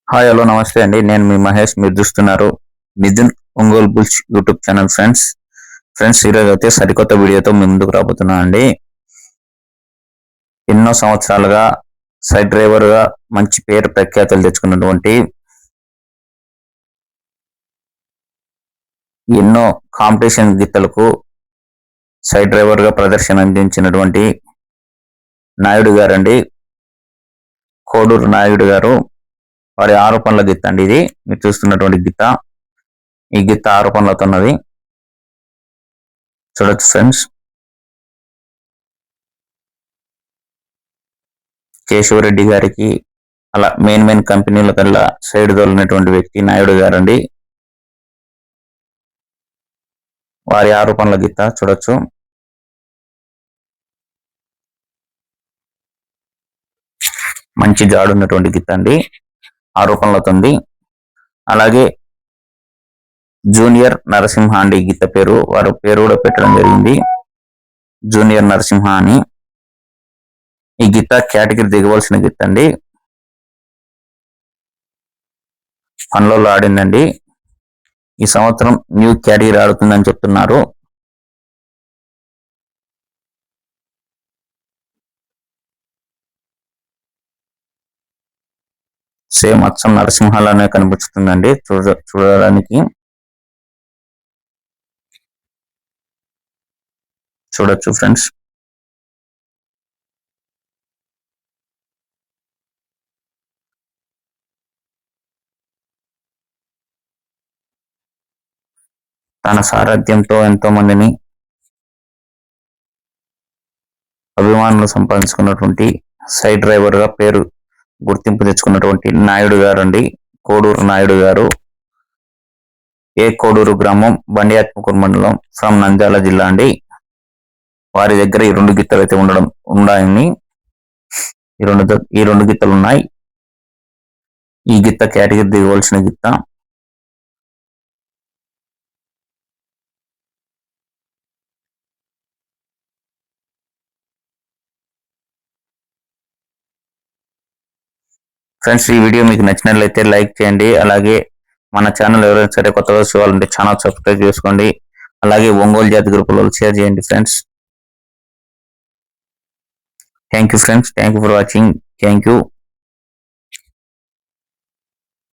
Hi hello నమస్తే అండి. నేను మీ మహేష్. మీరు చూస్తున్నారు Mithun Ongole bulls YouTube channel. Friends ఈరోజు అయితే సరికొత్త వీడియోతో మీ ముందుకు రాబోతున్నా అండి. ఎన్నో సంవత్సరాలుగా సైడ్ డ్రైవర్ గా మంచి పేరు ప్రఖ్యాతులు తెచ్చుకున్నటువంటి, ఎన్నో కాంపిటీషన్ గీతలకు సైడ్ డ్రైవర్ గా ప్రదర్శన అందించినటువంటి నాయుడు గారండి, కోడూరు నాయుడు గారు. వారి ఆరోపణల గిత్త అండి ఇది. మీరు చూస్తున్నటువంటి గిత్త, ఈ గిత్త ఆరోపణలతో ఉన్నది. చూడొచ్చు ఫ్రెండ్స్. కేశవరెడ్డి గారికి అలా మెయిన్ కంపెనీల కల్లా సైడ్ తోలినటువంటి వ్యక్తి నాయుడు గారండి. వారి ఆరోపణల గిత్త చూడొచ్చు. మంచి జాడున్నటువంటి గిత్త అండి, ఆరోపణలతో ఉంది. అలాగే జూనియర్ నరసింహ అండి గీత పేరు, వారి పేరు కూడా పెట్టడం జరిగింది, జూనియర్ నరసింహ అని. ఈ గీత కేటగిరీ దిగవలసిన గీత అండి, పనులలో ఆడిందండి. ఈ సంవత్సరం న్యూ కేటగిరీ ఆడుతుందని చెప్తున్నారు. సేమ్ అచ్చం నరసింహలానే కనిపిస్తుందండి చూడడానికి. చూడొచ్చు ఫ్రెండ్స్. తన సారథ్యంతో ఎంతో మందిని అభిమానులు సంపాదించుకున్నటువంటి సైడ్ డ్రైవర్ గా పేరు గుర్తింపు తెచ్చుకున్నటువంటి నాయుడు గారు అండి, కోడూరు నాయుడు గారు. కోడూరు గ్రామం, బండియాత్మకూరు మండలం, ఫ్రమ్ నంద్యాల జిల్లా అండి. వారి దగ్గర ఈ రెండు గిత్తలు అయితే ఉన్నాయని, ఈ రెండు గిత్తలు ఉన్నాయి. ఈ గిత్త కేటగిరీ దిగవలసిన గిత్త. ఫ్రెండ్స్, ఈ వీడియో మీకు నచ్చినట్లయితే లైక్ చేయండి. అలాగే మన ఛానల్ ఎవరైనా సరే కొత్తగా చూడాలంటే ఛానల్ సబ్స్క్రైబ్ చేసుకోండి. అలాగే ఒంగోలు జాతి గ్రూపులో షేర్ చేయండి friends. Thank you friends, thank you for watching. Thank you.